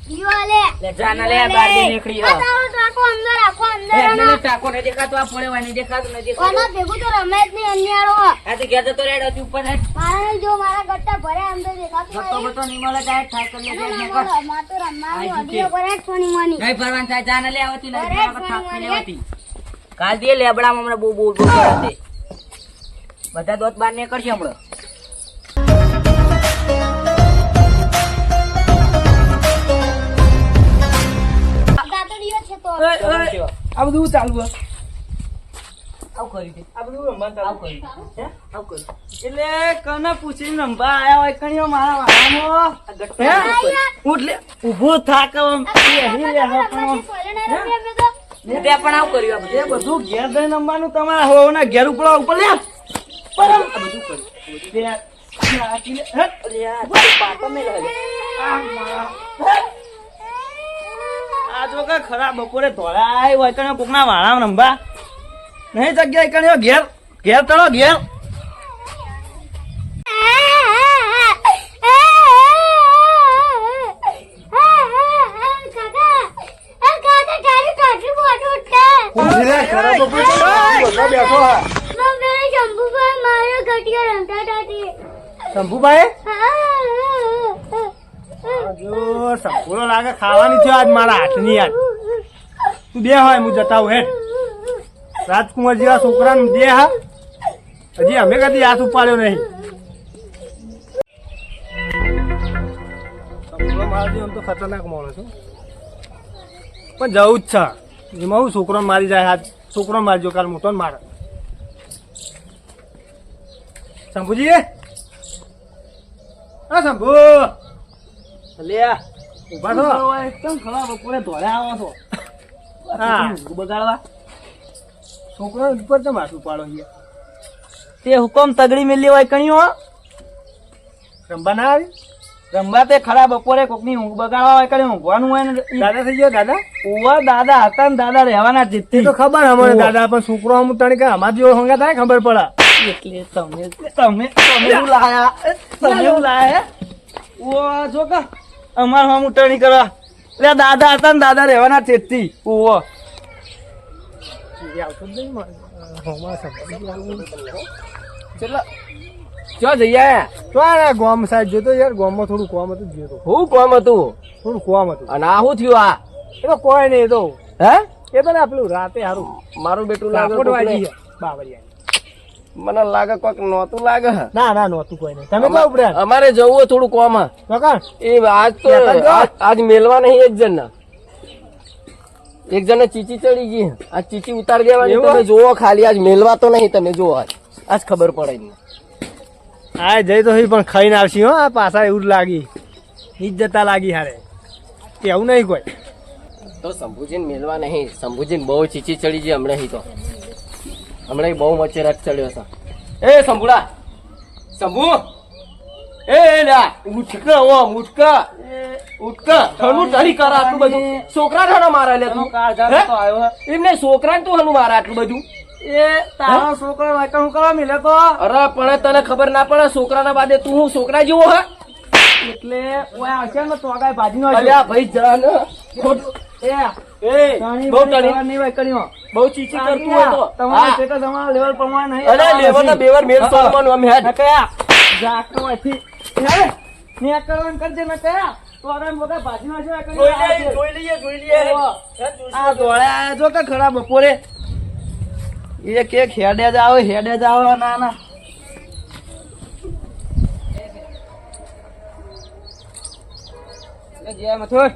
લે જાના લે બાર દે નીકળી આ તારો ટાકો અંદર રાખો અંદર એને ટાકો ને દેખાતો આ પડે વાને દેખાતો ને દેખાતો કોનો ભેગું તો રમે જ નહીં અન્યારો આ તો ગયા તો રેડ હતી ઉપર હે મારા જો મારા ગટ્ટા ભરે અંદર દેખાતું તો બતો નિમલે જાય થાય કરી લે ને કર મા તો રમવાની ઓડિયો પર જ સોની માની કઈ ફરવાન થાય જાના લે આવતી ને થાક લેવાતી કાલ દે લેબડામાં હમણાં બહુ બહુ કરતે બધા દોત બાર ને કરશે હમણાં ગાતડીઓ છે તો આ બધું ચાલુ હે આવ કરી દે આ બધું રમવા આવ ચાલુ કરી હે આવ કરી એટલે કને પૂછીને રમવા આયા હોય કણીઓ મારા વાળામાં હે ઉઠ લે ઊભો થાક આમ બેહી લે હવે પણ તે પણ આવ કર્યું આ એ બધું ઘેર જઈને રમવાનું તમારા હોવના ઘેર ઉપર લે પરમ બધું કર્યું તે નાખી લે હે પાટો મેલ હલે આ જો કે ખરા બપોરે ધોળાય હોય કને કોકના વાળામાં રમવા નહીં જગ્યાએ કણીઓ ઘેર ઘેર તળો ઘેર શંભુભાઈ જો સંપૂર્ણ લાગે ખાવાની છે આજ મારા હાથની યાદ તું બે હોય હું જતા હું હેઠ રાજકુમાર જેવા છોકરાને બે હા હજી અમે કદી હાથ ઉપાડ્યો નહીં સંપૂર્ણ મારી આમ તો ખતરનાક માણસ છું પણ જવું જ છે એમાં હું છોકરાને મારી જાય હાથ છોકરાને મારજો કાલ મોટો ને મારે શંભુજી હા શંભુ લે ઉભા થો એકદમ ખરા બપોરે ધોળ્યા આવો છો હા બગાડવા છોકરો ઉપર તો માથું પાડો છે તે હુકમ તગડી મેલી હોય કણીઓ રંબા ના આવી રંબા તે ખરા બપોરે કોકની ઊંઘ બગાડવા હોય કણી ઊંઘવાનું હોય ને દાદા થઈ ગયો દાદા ઓવા દાદા હતા ને દાદા રહેવાના જીતતી તો ખબર અમારે દાદા પણ છોકરો અમુક તણી કે અમાર જેવો હંગા થાય ખબર પડે એટલે તમે તમે શું લાયા તમે શું લાયા ઓ જો કે અમાર હમ ઉટણી કરવા એટલે દાદા હતા ને દાદા રહેવાના ચેતતી ઓવો ચો જઈએ તો ગોમ સાહેબ જોતો યાર ગોમમાં થોડું કોમ હતું જોતો હું કોમ હતું થોડું કોમ હતું અને આ શું થયું આ એ તો કોઈ નહીં એ તો હે એ તો ને પેલું રાતે સારું મારું બેટું રાપોટ વાગી લાગે છે બાબરિયા મને લાગે કોઈક નહોતું લાગે ના ના નહોતું કોઈ નહીં તમે કહો ઉપડે અમારે જવું થોડું કોમ કાકા એ આજ તો આજ મેલવા નહીં એક જણ ના એક જણ ચીચી ચડી ગઈ આ ચીચી ઉતારી દેવાની તમે જોવો ખાલી આજ મેલવા તો નહીં તમે જોવો આજ ખબર પડે નહીં હા જઈ તો પણ ખાઈને આવશી હો આ પાછા એવું જ લાગી ઇજ્જતા લાગી હારે એવું નહીં કોઈ તો શંભુજીને મેલવા નહીં શંભુજીને બહુ ચીચી ચડી ગઈ હમણાં તો હમણાં બહુ મચ્ચે રથ ચડ્યો છે એ શંભુડા શંભુ એ લા ઉઠકા ઓ ઉઠકા ઉઠકા થનું ટરી કર આટલું બધું છોકરા થનો મારા લે તું એમને છોકરાને તું હનું મારા આટલું બધું એ તારો છોકરો વાયકા હું કરવા મિલે તો અરે પણ તને ખબર ના પડે છોકરાના બાદે તું હું છોકરા જેવો હે એટલે ઓય આવશે ને તો આગળ ભાજીનો અલ્યા ભાઈ જા ને એ બહુ ટણી નહીં વાયકણીઓ બહુ ચીચી કરતું હોય તો તમારે સ્ટેટસ અમારા લેવલ પ્રમાણે નહીં અરે લેવલ ના બેવર મેળ સોલવાનું અમે હેડ કયા જાકનો એથી હે ને કરવાનું કરજે ને કયા તો આરામ બધા ભાજીનો છે જોઈ લઈએ આ દોળ્યા જો કે ખરા બપોરે એક એક હેડે જ આવે ના ના જયા મથુર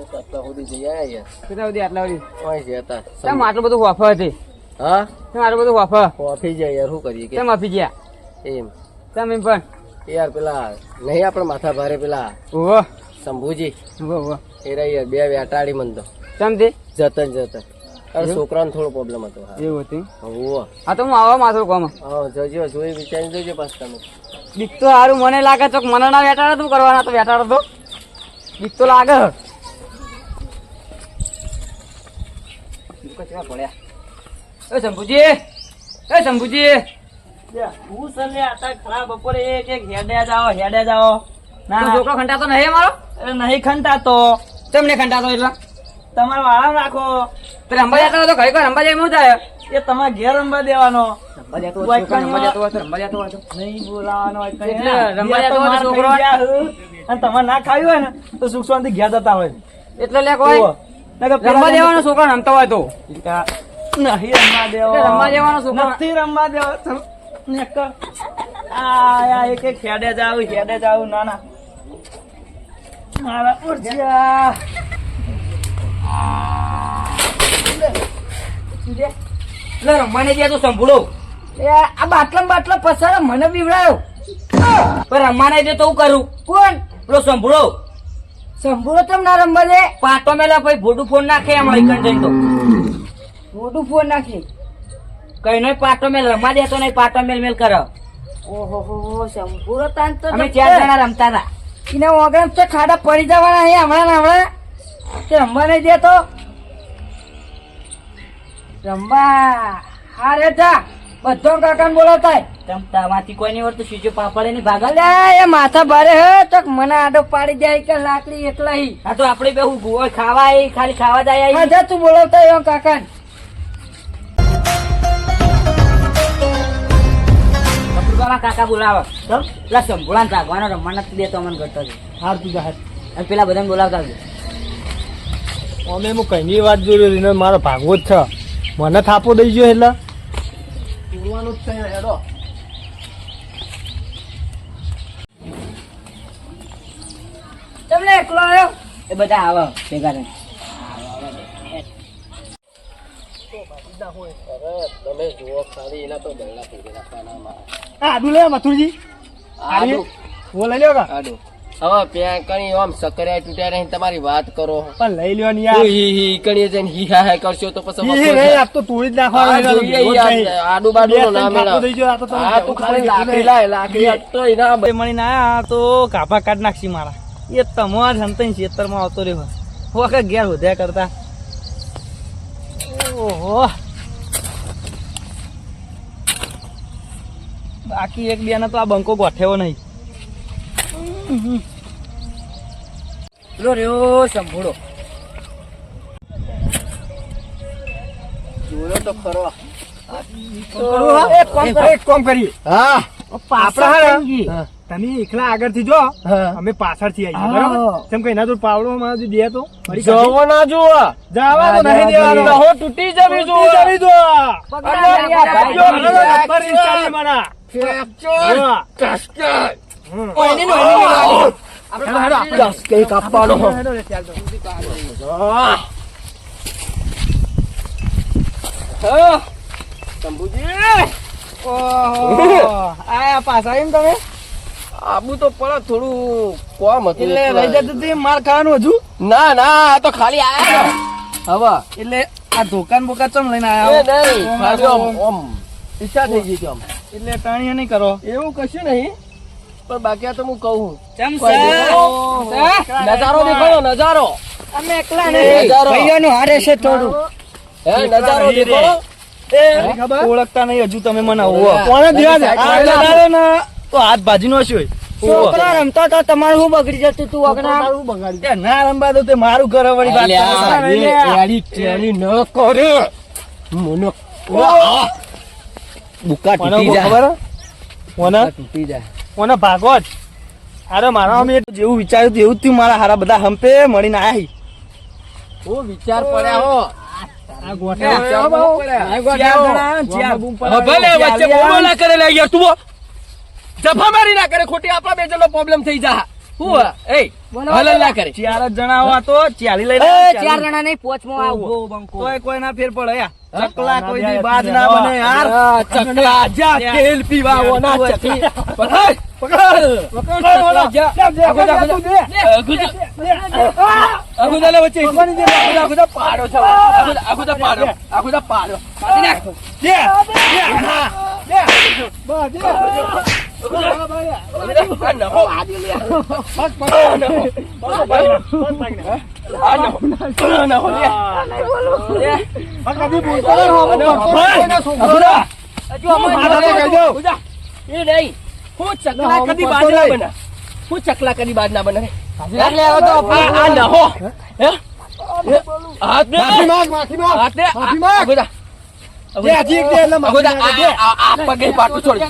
આટલા સુધી જઈ આયા કેટલા સુધી આટલા સુધી ઓય જતા કેમ આટલું બધું વાફા હતી હા કેમ આટલું બધું વાફા કોફી જાય યાર શું કરીએ કે કેમ આપી ગયા એમ કેમ એમ પણ યાર પેલા નહીં આપણે માથા ભારે પેલા ઓહો શંભુજી ઓહો એ રહી યાર બે વેટાડી મન તો કેમ તે જતન અરે છોકરાને થોડો પ્રોબ્લેમ હતો એવું હતું હોવો હા તો હું આવા માથું કોમ હા જોજો જોઈ વિચારી જોજો પાછું તમે બીક તો સારું મને લાગે ચોક મને ના વેટાડે તું કરવાના તો વેટાડો તો બીક તો લાગે પડ્યા એ શંભુજી હું સર આટા ખરા બપોરે એક એક હેડે જાઓ ના છોકરો ખંટાતો નહીં મારો અરે નહીં ખંટાતો. તમને ખંડાતો એટલે તમારે વાળા રાખો. તો રંબા જતો હોય તો ઘરે કોઈ રંબા જાય એમ થાય એ તમારે ઘેર રમવા દેવાનો. રંબા જતો હોય તો રંબા જતો હોય તો રંબા જતો હોય તો નહીં બોલાવાનો હોય કઈ. એટલે રમવા જતો હોય તો માર છોકરો ખાઈ ગયા હું. અને તમારે ના ખાયું હોય ને તો સુખ શાંતિ ઘેર જતા હોય. એટલે લે કોઈ નકર પેલા રંબા દેવાનો છોકરો રમતો હોય તો નહીં રમવા દેવો. એટલે રમવા દેવાનો છોકરો નથી રમવા દેવો. નકર આ એક એક હેડે જાવ ના ના મારા ઉર્જા. એટલે રમવા નહીં દે તો સંભળો આ બાટલા પસાર મને બીવડાયો પણ રમવા નહીં દે તો હું કરું કોણ પેલો સંભળો કેમ ના રમવા દે પાટો મેલા ભાઈ ભોડું ફોન નાખે એમ એકન જઈને તો ભોડું ફોન નાખે કઈ નહીં પાટો મેલ રમવા દેતો નહીં પાટો મેલ કરો ઓહો સંભળો તાન તો અમે 4 જણા રમતા હતા એને ઓગણ તો ખાડા પડી જવાના હમણાં તે રમવા નહીં દેતો રમવા હારે જા બધો કાકા બોલાવતા તમાથી કોઈ નહીં વળતું સીજો પાપડે ની ભાગલ લે એ માથા ભારે હે તો મને આડો પાડી જાય કે લાકડી એકલા હી આ તો આપણે બે હું ગોળ ખાવા આવી ખાલી ખાવા જાય હા જા તું બોલાવતા એવો કાકા કાકા બોલાવે પેલા સંભોળાને જાગવાનો રમવા નથી દેતો અમને કરતો હાર તું જા. અને પેલા બધાને બોલાવતા અમે હું કઈની વાત જોઈ રહ્યો મારો ભાગવો જ છે. મને થાપો દઈ ગયો એટલે બોલવાનું જ છે હેડો. તમને એકલો આવ્યો એ બધા આવે ભેગા થઈને અરે તમે જુઓ ખાલી એના તો બૈલા પીડી નાખવાના મારા. આડું લે મથુરજી. આડું વો લઈ લ્યો કા. આડું હવે પ્યાં કણી આમ સકર્યા તૂટ્યા રહી તમારી વાત કરો. પણ લઈ લ્યો ને યાર. હી કણી જઈને હી હા કરશો તો પછી ઈ રે આપ તો તોડી જ નાખવાનો. આડુ બાડુ નો નામ થાપો દઈ ગયો. આ તો તમે આ તું ખાલી લાકડી લાય લાકડી આ તો એના બે મણી ના આયા તો કાપા કાઢ નાખશી મારા. એ તમાર હંતઈ ખેતરમાં આવતો રહ્યો વખત ઘેર વધ્યા કરતા. ઓહો બાકી એક બે ને તો આ બંકો ગોઠેવો નહીં. લો રહ્યો સંભોળો જોયો તો ખરો. એક કામ કરીએ. હા આપણે તમે એકલા આગળથી જો અમે પાછળથી આવીએ બરાબર. કેમ કે એના તો પાવડો માં દે તો જવો ના જુઓ જવા તો નહીં દેવાનો. હો તૂટી જવી જુઓ. જવી દો. કઈ કાપવાનો આયા પાછા એમ તમે આબુ તો પડે થોડું કોમ હતું એટલે રહી જતું હતું માર ખાવાનું હજુ. ના ના આ તો ખાલી આયા હવે એટલે આ દુકાન બોકા ચમ લઈને એ આયા નહીં ખાલી આમ ઈચ્છા થઈ ગઈ છે આમ. એટલે ટાણીયા નહીં કરો. એવું કશું નહીં પણ બાકી આ તો હું કહું ચમ નજારો દેખાડો નજારો અમે એકલા નજારો. ભાઈઓનું હારે છે થોડું હે નજારો દેખાડો ઓળખતા નહીં હજુ તમે મને કોને ધ્યાન તો હાથ ભાજી નો છે. છોકરા રમતા તો તમારું શું બગડી જતું તું વગણા ના રમવા દો તે મારું ઘર વળી વાત એડી ટેડી ન કરે મને બુકા તૂટી જાય ખબર ઓના તૂટી જાય ઓના ભાગો જ. અરે મારા અમે જેવું વિચાર્યું હતું એવું જ થયું. મારા હારા બધા હંપે મળીને આયા. હું વિચાર પડ્યા હો આ ગોઠા ભલે વચ્ચે બોલો ના કરે લે યાર તું જફા મારી ના કરે ખોટી આપણા બે જણનો પ્રોબ્લેમ થઈ જા હું એ હલન ના કરે 4 જ જણા આવા તો 40 લઈને 4 જણા નહીં પોચમાં આવો બંકો કોઈ કોઈ ના ફેર પડે યાર. ચકલા કોઈ દી બાદ ના બને યાર. ચકલા જા તેલ પીવા ઓના ચકલી પકડ અગુદા વચ્ચે અગુદા પાડો છે અગુદા પાડો કાઢી નાખ ચકલા કદી બાદ ના બને એટલે હવે તો આ નહો હે હાથ ને માફી માંગ, માફી માંગ. હાથ ને માફી માંગ. અગોદા જે હજી એક દે એટલે માફી અગોદા માંગે, દે. આ પગે પાટું છોડ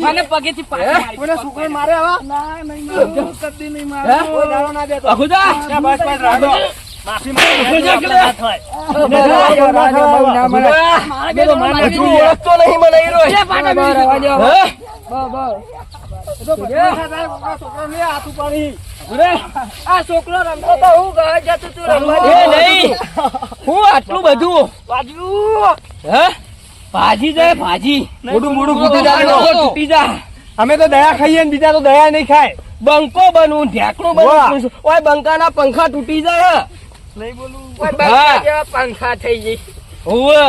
મને પગેથી પાછી કોઈને છોકરાને મારે આવા? કદી નહીં મારે. કોઈ દાડો ના દેતો. અગોદા ત્યાં બસ બસ રાખો. માફી માંગ. હજુ ઓળખતો નહીં મને હીરો. હે? એ તો બધા થાય, કોકના છોકરાને લે, હાથ ઉપાડી. આ છોકરો રમતો તો હું ઘરે જતો તું રમવા એ નહીં હું આટલું બધું હે ભાજી જાય ભાજી મોડું મોડું ફૂટી જાય તૂટી જાય અમે તો દયા ખાઈએ ને બીજા તો દયા નહીં ખાય. બંકો બનવું ઢેકણું બનવું ઓય બંકાના પંખા તૂટી જાય નહીં બોલું. કોઈ બંકા જેવા પંખા થઈ જઈ હોવે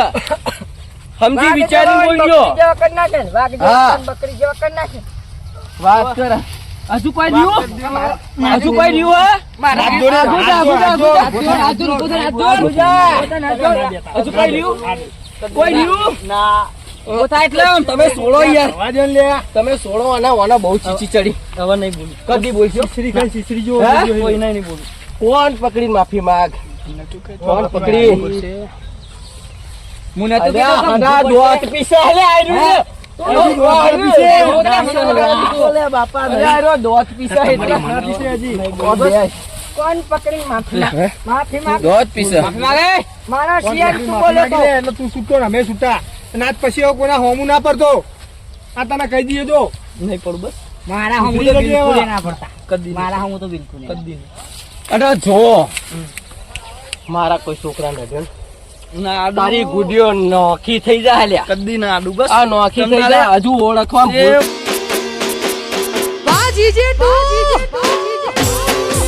સમજી વિચારી બોલજો બકરી જેવા કરી નાખે ને, વાઘ જેવા હા. ને બકરી જેવા કરી નાખે. વાત કર હજુ કોઈ રહ્યું હજુ કોઈ રહ્યું હે હાથ જોડે, હાથ જોડે, હજુ કોઈ રહ્યું કોઈ રહ્યું ના. ઓ થાય એટલે આમ તમે સોળો યાર અવાજ એને લે. તમે સોળો આના બહુ ચીચી ચડી હવે નહીં બોલું. કદી બોલશો શ્રી ખાઈ શીશરી જેવો હે? જોઈ કોઈ નહીં બોલું. કોણ પકડી માફી માંગ કોણ પકડી હું નતું કીધું કે આના દોત પીસે લે આયરું હજી દોત પીસે. લે બાપા અરે આયરો દોત પીસે એટલે ના પીસે હજી. કોણ પકડી માફી માંગ. માફી માંગ. દોત પીસે મારા શિયાળ તું માફી બોલ્યો તો. માંગી લે એટલે તું છૂટો ને અમે છૂટા. અને આજ પછી હવે કોઈના હોમું ના પડતો. આ તને કહી દઈએ જો. નહીં પડું બસ મારા હું તો ઉભરી જજે બિલકુલ હવે. ના પડતા. કદી મારા હું તો બિલકુલ નહીં. કદી નહીં. અરે જો મારા કોઈ છોકરા નથી ના તારી ગુડીઓ નોખી થઈ જાય લ્યા કદી ના આડું બસ. આ નોખી થઈ જાય હજુ ઓળખવા ભૂલ બાજી જેઠું